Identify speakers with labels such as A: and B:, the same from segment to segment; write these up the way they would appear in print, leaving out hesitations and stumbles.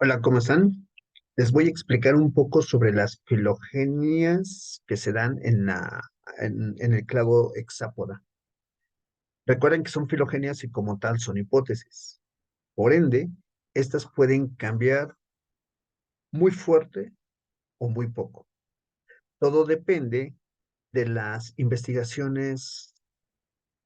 A: Hola, ¿cómo están? Les voy a explicar un poco sobre las filogenias que se dan en el clado hexápoda. Recuerden que son filogenias y como tal son hipótesis. Por ende, estas pueden cambiar muy fuerte o muy poco. Todo depende de las investigaciones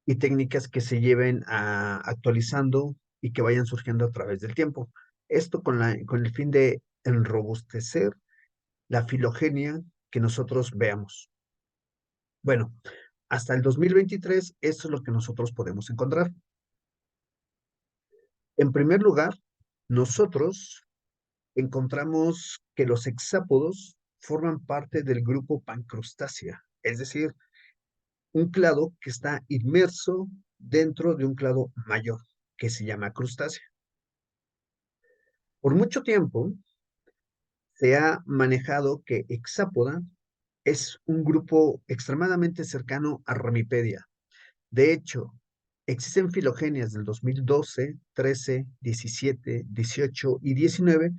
A: y técnicas que se lleven actualizando y que vayan surgiendo a través del tiempo. Esto con el fin de enrobustecer la filogenia que nosotros veamos. Bueno, hasta el 2023, esto es lo que nosotros podemos encontrar. En primer lugar, nosotros encontramos que los hexápodos forman parte del grupo Pancrustacea, es decir, un clado que está inmerso dentro de un clado mayor, que se llama crustácea. Por mucho tiempo se ha manejado que hexápoda es un grupo extremadamente cercano a Ramipedia. De hecho, existen filogenias del 2012, 13, 17, 18 y 19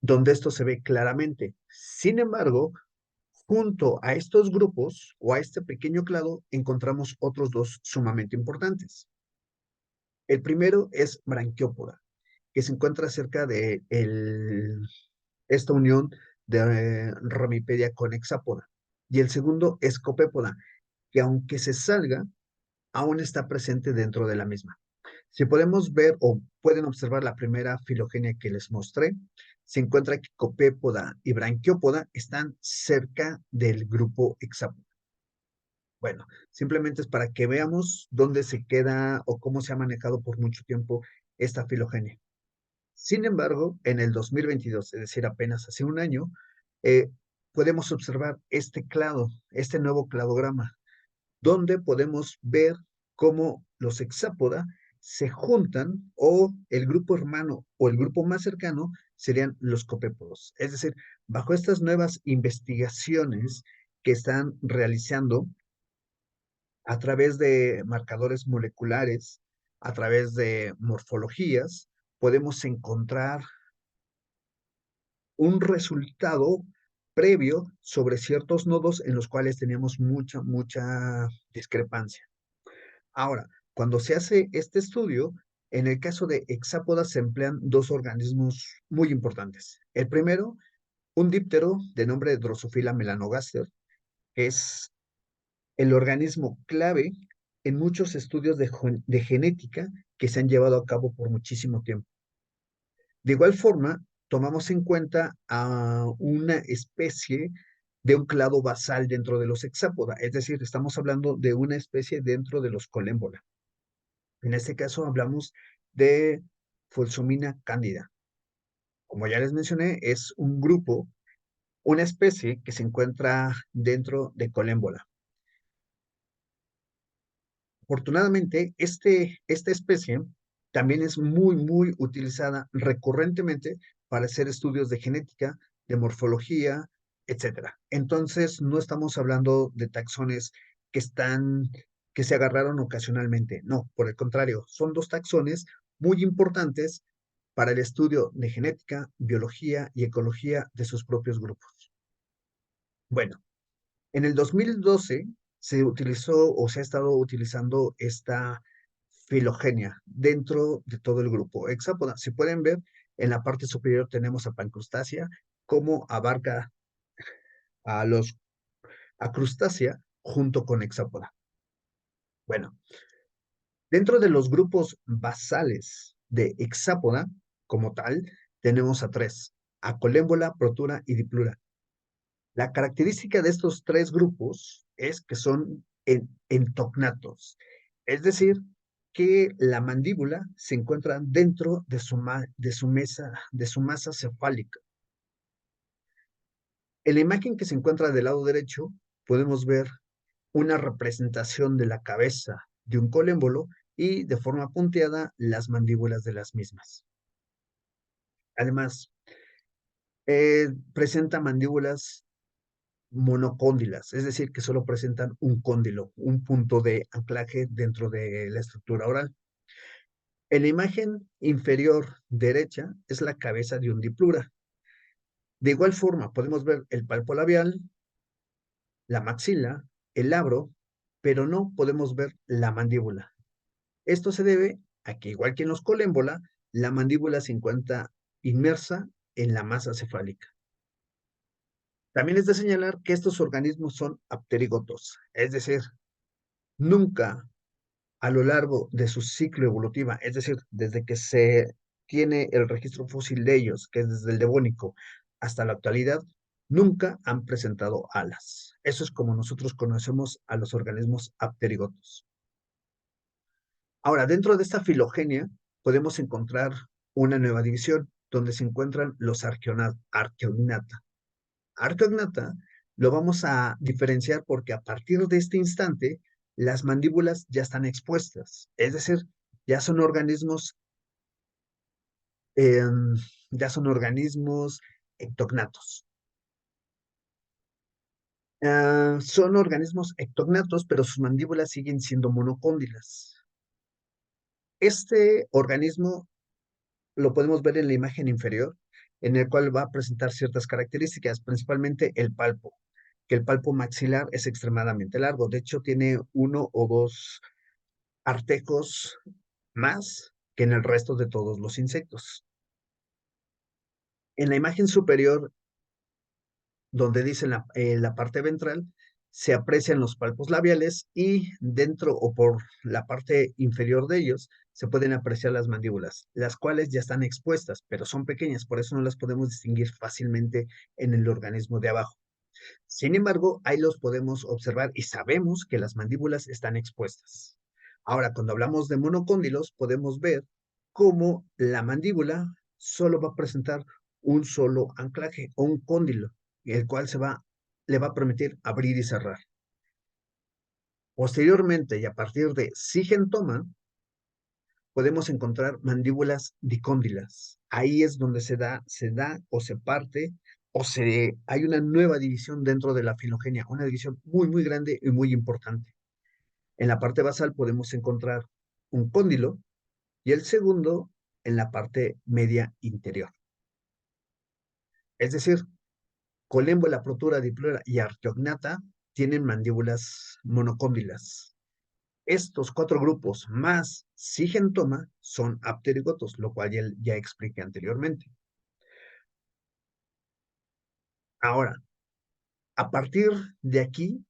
A: donde esto se ve claramente. Sin embargo, junto a estos grupos o a este pequeño clado encontramos otros dos sumamente importantes. El primero es Branquiópoda, que se encuentra cerca de esta unión de Ramipedia con Hexápoda. Y el segundo es Copépoda, que aunque se salga, aún está presente dentro de la misma. Si podemos ver o pueden observar la primera filogenia que les mostré, se encuentra que Copépoda y Branquiópoda están cerca del grupo hexápoda. Bueno, simplemente es para que veamos dónde se queda o cómo se ha manejado por mucho tiempo esta filogenia. Sin embargo, en el 2022, es decir, apenas hace un año, eh, podemos observar este clado, este nuevo cladograma, donde podemos ver cómo los hexápoda se juntan o el grupo hermano o el grupo más cercano serían los copépodos. Es decir, bajo estas nuevas investigaciones que están realizando a través de marcadores moleculares, a través de morfologías, podemos encontrar un resultado previo sobre ciertos nodos en los cuales teníamos mucha discrepancia. Ahora, cuando se hace este estudio, en el caso de hexápodas se emplean dos organismos muy importantes. El primero, un díptero de nombre Drosophila melanogaster, que es el organismo clave en muchos estudios de genética que se han llevado a cabo por muchísimo tiempo. De igual forma, tomamos en cuenta a una especie de un clado basal dentro de los hexápoda, es decir, estamos hablando de una especie dentro de los colémbola. En este caso hablamos de Fulsomina cándida. Como ya les mencioné, es un grupo, una especie que se encuentra dentro de Colémbola. Afortunadamente, esta especie también es muy utilizada recurrentemente para hacer estudios de genética, de morfología, etcétera. Entonces, no estamos hablando de taxones que que se agarraron ocasionalmente. No, por el contrario, son dos taxones muy importantes para el estudio de genética, biología y ecología de sus propios grupos. Bueno, en el 2012 se utilizó o se ha estado utilizando esta filogenia dentro de todo el grupo hexápoda. Si pueden ver, en la parte superior tenemos a Pancrustacea, cómo abarca a los a crustácea junto con hexápoda. Bueno, dentro de los grupos basales de hexápoda, como tal, tenemos a tres, a colémbola, protura y diplura. La característica de estos tres grupos es que son entognatos, es decir, que la mandíbula se encuentra dentro de su masa cefálica. En la imagen que se encuentra del lado derecho, podemos ver una representación de la cabeza de un colémbolo y de forma punteada las mandíbulas de las mismas. Además, presenta mandíbulas monocóndilas, es decir, que solo presentan un cóndilo, un punto de anclaje dentro de la estructura oral. En la imagen inferior derecha es la cabeza de un diplura. De igual forma, podemos ver el palpo labial, la maxila, el labro, pero no podemos ver la mandíbula. Esto se debe a que, igual que en los colémbola, la mandíbula se encuentra inmersa en la masa cefálica. También es de señalar que estos organismos son apterigotos, es decir, nunca a lo largo de su ciclo evolutiva, es decir, desde que se tiene el registro fósil de ellos, que es desde el Devónico hasta la actualidad, nunca han presentado alas. Eso es como nosotros conocemos a los organismos apterigotos. Ahora, dentro de esta filogenia podemos encontrar una nueva división donde se encuentran los arqueognata. Arqueognata lo vamos a diferenciar porque a partir de este instante las mandíbulas ya están expuestas, es decir, ya son organismos, eh, ya son organismos ectognatos. Son organismos ectognatos, pero sus mandíbulas siguen siendo monocóndilas. Este organismo lo podemos ver en la imagen inferior, en el cual va a presentar ciertas características, principalmente el palpo, que el palpo maxilar es extremadamente largo. De hecho, tiene uno o dos artejos más que en el resto de todos los insectos. En la imagen superior, donde dice la parte ventral, se aprecian los palpos labiales y dentro o por la parte inferior de ellos se pueden apreciar las mandíbulas, las cuales ya están expuestas, pero son pequeñas, por eso no las podemos distinguir fácilmente en el organismo de abajo. Sin embargo, ahí los podemos observar y sabemos que las mandíbulas están expuestas. Ahora, cuando hablamos de monocóndilos, podemos ver cómo la mandíbula solo va a presentar un solo anclaje o un cóndilo, el cual le va a permitir abrir y cerrar. Posteriormente, y a partir de sigentoma, podemos encontrar mandíbulas dicóndilas. Ahí es donde se da o se parte hay una nueva división dentro de la filogenia, una división muy, muy grande y muy importante. En la parte basal podemos encontrar un cóndilo y el segundo en la parte media interior. Es decir, colémbola, protura, diplura y arqueognata tienen mandíbulas monocóndilas. Estos cuatro grupos más sigentoma son apterigotos, lo cual ya expliqué anteriormente. Ahora, a partir de aquí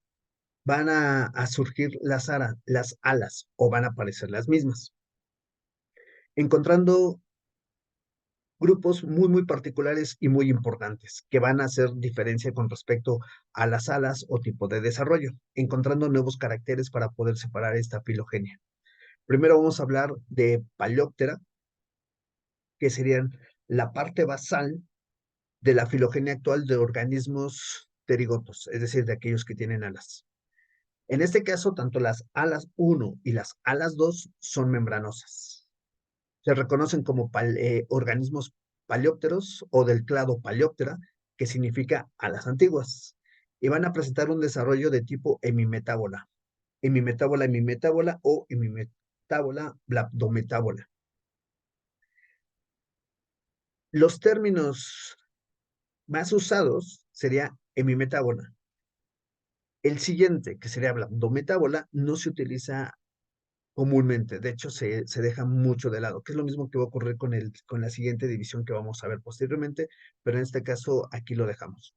A: van a surgir las alas o van a aparecer las mismas, encontrando grupos muy, muy particulares y muy importantes que van a hacer diferencia con respecto a las alas o tipo de desarrollo, encontrando nuevos caracteres para poder separar esta filogenia. Primero vamos a hablar de Paleóptera, que serían la parte basal de la filogenia actual de organismos pterigotos, es decir, de aquellos que tienen alas. En este caso, tanto las alas 1 y las alas 2 son membranosas. Se reconocen como organismos paleópteros o del clado Paleóptera, que significa alas antiguas, y van a presentar un desarrollo de tipo hemimetábola, hemimetábola o hemimetábola blabdometábola. Los términos más usados sería hemimetábola. El siguiente, que sería blabdometábola, no se utiliza comúnmente. De hecho, se deja mucho de lado, que es lo mismo que va a ocurrir con la siguiente división que vamos a ver posteriormente, pero en este caso aquí lo dejamos.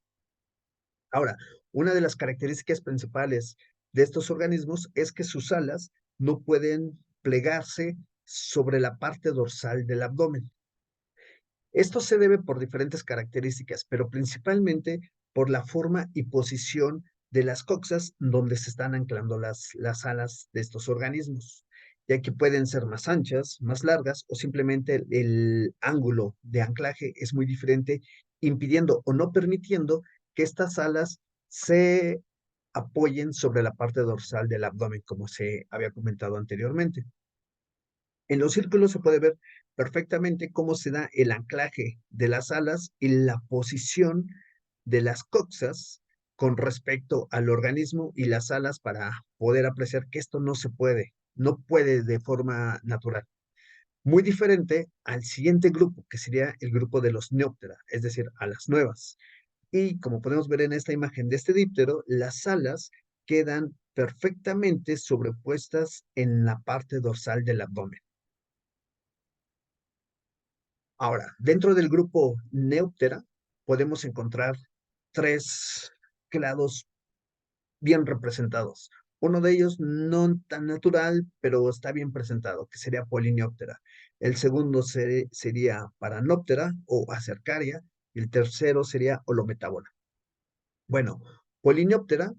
A: Ahora, una de las características principales de estos organismos es que sus alas no pueden plegarse sobre la parte dorsal del abdomen. Esto se debe por diferentes características, pero principalmente por la forma y posición de las coxas donde se están anclando las alas de estos organismos, ya que pueden ser más anchas, más largas o simplemente el ángulo de anclaje es muy diferente, impidiendo o no permitiendo que estas alas se apoyen sobre la parte dorsal del abdomen, como se había comentado anteriormente. En los círculos se puede ver perfectamente cómo se da el anclaje de las alas y la posición de las coxas con respecto al organismo y las alas para poder apreciar que esto no se puede, no puede de forma natural. Muy diferente al siguiente grupo, que sería el grupo de los Neoptera, es decir, alas nuevas. Y como podemos ver en esta imagen de este díptero, las alas quedan perfectamente sobrepuestas en la parte dorsal del abdomen. Ahora, dentro del grupo Neoptera podemos encontrar tres clados bien representados. Uno de ellos no tan natural, pero está bien presentado, que sería Polinioptera. El segundo sería Paranoptera o Acercaria, y el tercero sería Holometábola. Bueno, Polinioptera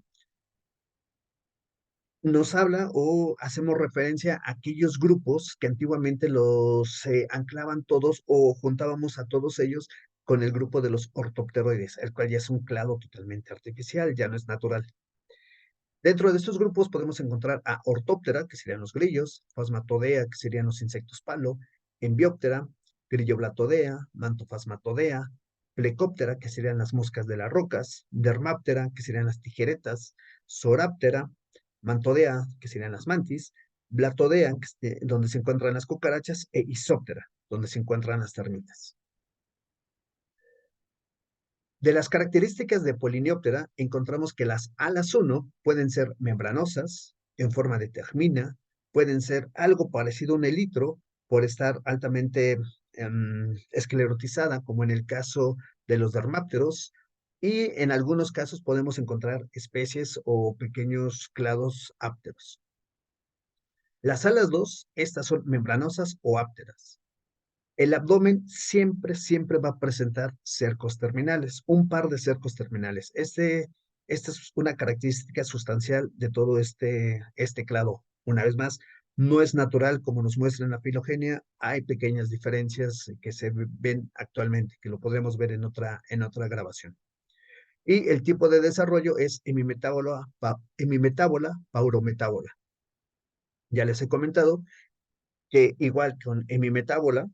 A: nos habla o hacemos referencia a aquellos grupos que antiguamente los anclaban todos o juntábamos a todos ellos con el grupo de los ortopteroides, el cual ya es un clado totalmente artificial, ya no es natural. Dentro de estos grupos podemos encontrar a Ortóptera, que serían los grillos, Phasmatodea, que serían los insectos palo, Enbióptera, Grilloblatodea, Mantophasmatodea, Plecóptera, que serían las moscas de las rocas, Dermáptera, que serían las tijeretas, Zoráptera, Mantodea, que serían las mantis, Blatodea, donde se encuentran las cucarachas, e Isóptera, donde se encuentran las termitas. De las características de Polinioptera, encontramos que las alas 1 pueden ser membranosas, en forma de termina, pueden ser algo parecido a un elitro por estar altamente esclerotizada, como en el caso de los dermápteros, y en algunos casos podemos encontrar especies o pequeños clados ápteros. Las alas 2, estas son membranosas o ápteras. El abdomen siempre va a presentar cercos terminales, un par de cercos terminales. Esta es una característica sustancial de todo este clado. Una vez más, no es natural como nos muestra en la filogenia, hay pequeñas diferencias que se ven actualmente, que lo podremos ver en otra grabación. Y el tipo de desarrollo es hemimetábola, paurometábola. Ya les he comentado que igual con hemimetábola,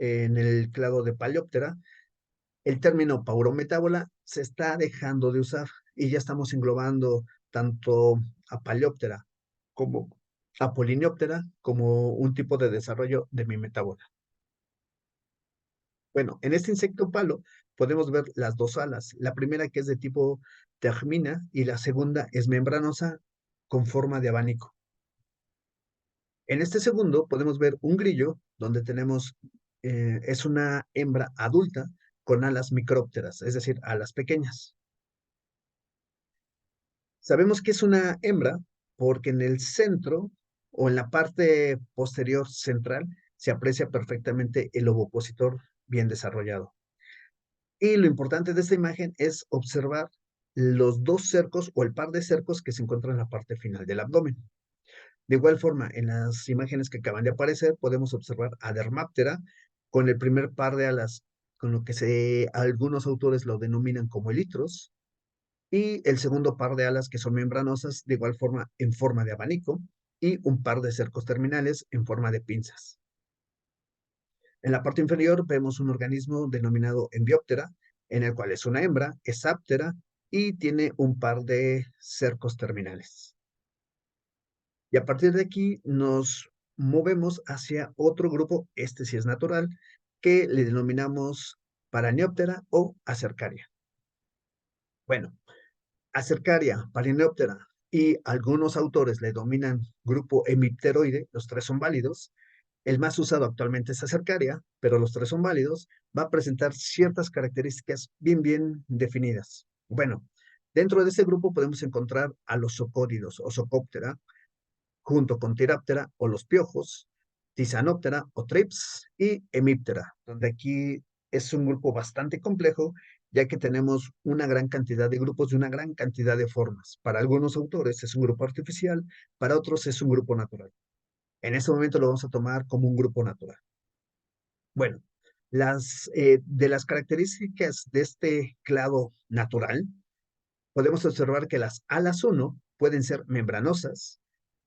A: en el clado de Paleóptera, el término paurometábola se está dejando de usar y ya estamos englobando tanto a Paleóptera como a Polinioptera como un tipo de desarrollo de mimetábola. Bueno, en este insecto palo podemos ver las dos alas. La primera que es de tipo termina y la segunda es membranosa con forma de abanico. En este segundo podemos ver un grillo donde tenemos, es una hembra adulta con alas micrópteras, es decir, alas pequeñas. Sabemos que es una hembra porque en el centro o en la parte posterior central se aprecia perfectamente el ovopositor bien desarrollado. Y lo importante de esta imagen es observar los dos cercos o el par de cercos que se encuentran en la parte final del abdomen. De igual forma, en las imágenes que acaban de aparecer, podemos observar a Dermáptera con el primer par de alas, con lo que algunos autores lo denominan como elitros, y el segundo par de alas que son membranosas, de igual forma en forma de abanico, y un par de cercos terminales en forma de pinzas. En la parte inferior vemos un organismo denominado Enbióptera, en el cual es una hembra, es áptera y tiene un par de cercos terminales. Y a partir de aquí nos movemos hacia otro grupo, este sí es natural, que le denominamos Paraneoptera o Acercaria. Bueno, Acercaria, Paraneoptera y algunos autores le dominan grupo hemipteroide, los tres son válidos. El más usado actualmente es Acercaria, pero los tres son válidos. Va a presentar ciertas características bien definidas. Bueno, dentro de ese grupo podemos encontrar a los socódidos o Socóptera, junto con Tiráptera o los piojos, Tisanóptera o Trips y Hemíptera, donde aquí es un grupo bastante complejo, ya que tenemos una gran cantidad de grupos de una gran cantidad de formas. Para algunos autores es un grupo artificial, para otros es un grupo natural. En este momento lo vamos a tomar como un grupo natural. Bueno, de las características de este clado natural, podemos observar que las alas 1 pueden ser membranosas,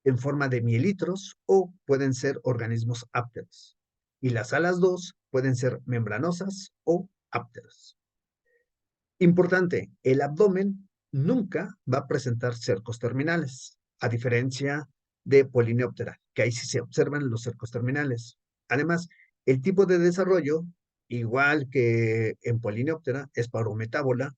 A: en forma de mielitros o pueden ser organismos ápteros. Y las alas 2 pueden ser membranosas o ápteros. Importante, el abdomen nunca va a presentar cercos terminales, a diferencia de Polinioptera, que ahí sí se observan los cercos terminales. Además, el tipo de desarrollo, igual que en Polineoptera, es parometábola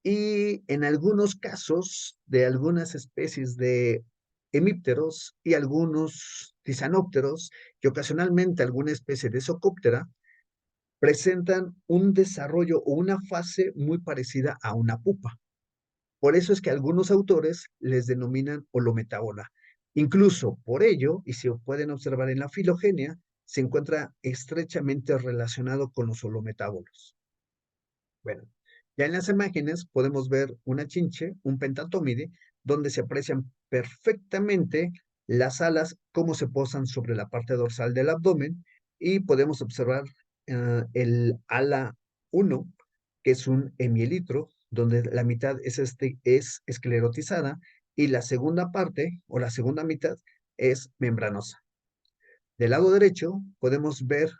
A: y en algunos casos de algunas especies de hemípteros y algunos tisanópteros y ocasionalmente alguna especie de Socóptera presentan un desarrollo o una fase muy parecida a una pupa. Por eso es que algunos autores les denominan holometábola. Incluso por ello, y se pueden observar en la filogenia, se encuentra estrechamente relacionado con los holometábolos. Bueno, ya en las imágenes podemos ver una chinche, un pentatómide, donde se aprecian perfectamente las alas, cómo se posan sobre la parte dorsal del abdomen, y podemos observar el ala 1, que es un hemielitro, donde la mitad es esclerotizada y la segunda parte o la segunda mitad es membranosa. Del lado derecho podemos ver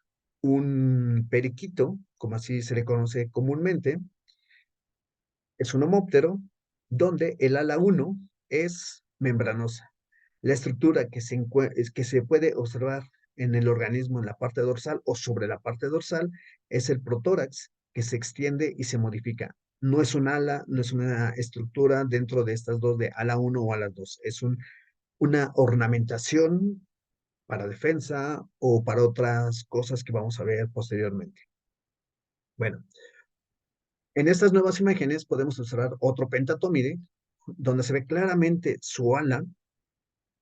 A: un periquito, como así se le conoce comúnmente, es un homóptero donde el ala 1 es membranosa. La estructura que se puede observar en el organismo en la parte dorsal o sobre la parte dorsal es el protórax que se extiende y se modifica. No es un ala, no es una estructura dentro de estas dos de ala 1 o ala 2. Es una ornamentación para defensa o para otras cosas que vamos a ver posteriormente. Bueno, en estas nuevas imágenes podemos observar otro pentatómide, donde se ve claramente su ala,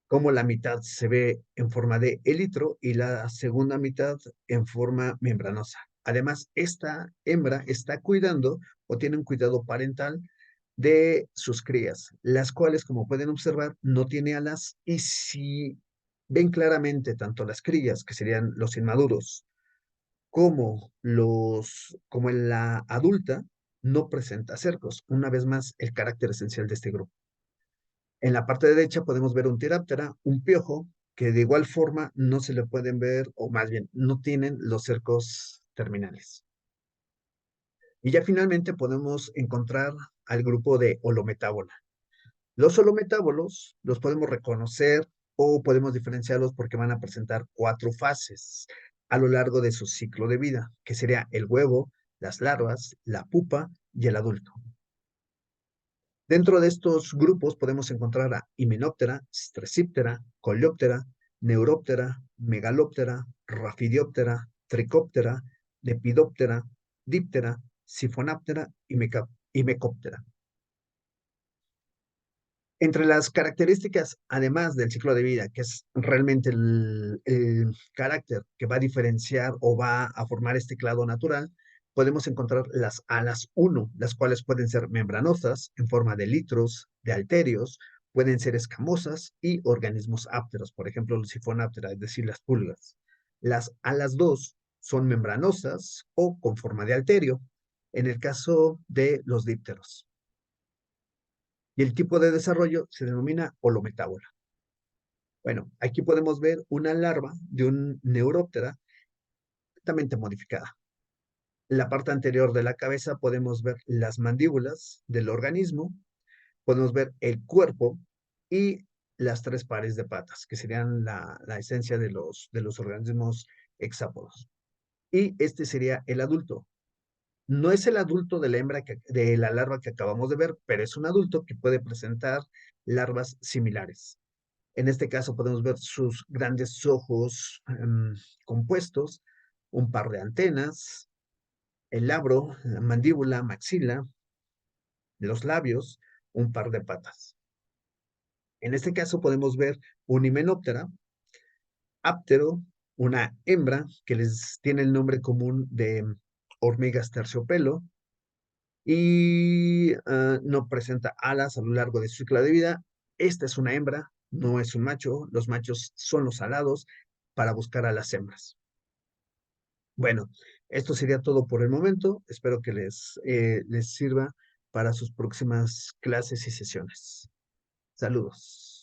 A: como la mitad se ve en forma de élitro y la segunda mitad en forma membranosa. Además, esta hembra está cuidando o tiene un cuidado parental de sus crías, las cuales, como pueden observar, no tiene alas y si ven claramente tanto las crías, que serían los inmaduros, como en la adulta, no presenta cercos. Una vez más, el carácter esencial de este grupo. En la parte derecha podemos ver un tiráptera, un piojo, que de igual forma no se le pueden ver, o más bien, no tienen los cercos terminales. Y ya finalmente podemos encontrar al grupo de holometábola. Los holometábolos los podemos reconocer o podemos diferenciarlos porque van a presentar 4 fases a lo largo de su ciclo de vida, que sería el huevo, las larvas, la pupa y el adulto. Dentro de estos grupos podemos encontrar a Hymenoptera, Stresiptera, Coleoptera, Neuroptera, Megaloptera, Raphidioptera, Trichoptera, Lepidoptera, Diptera, Siphonaptera y Mecoptera. Entre las características, además del ciclo de vida, que es realmente el carácter que va a diferenciar o va a formar este clado natural, podemos encontrar las alas 1, las cuales pueden ser membranosas en forma de litros, de alterios, pueden ser escamosas y organismos ápteros, por ejemplo, los sifonáptera, es decir, las pulgas. Las alas 2 son membranosas o con forma de alterio, en el caso de los dípteros, y el tipo de desarrollo se denomina holometábola. Bueno, aquí podemos ver una larva de un neuróptera altamente modificada. En la parte anterior de la cabeza podemos ver las mandíbulas del organismo, podemos ver el cuerpo y las 3 pares de patas, que serían la esencia de los organismos hexápodos. Y este sería el adulto. No es el adulto de la hembra de la larva que acabamos de ver, pero es un adulto que puede presentar larvas similares. En este caso podemos ver sus grandes ojos compuestos, un par de antenas, el labro, la mandíbula, maxila, los labios, un par de patas. En este caso podemos ver un himenóptera, áptero, una hembra que les tiene el nombre común de hormigas terciopelo y no presenta alas a lo largo de su ciclo de vida. Esta es una hembra, no es un macho. Los machos son los alados para buscar a las hembras. Bueno, esto sería todo por el momento. Espero que les sirva para sus próximas clases y sesiones. Saludos.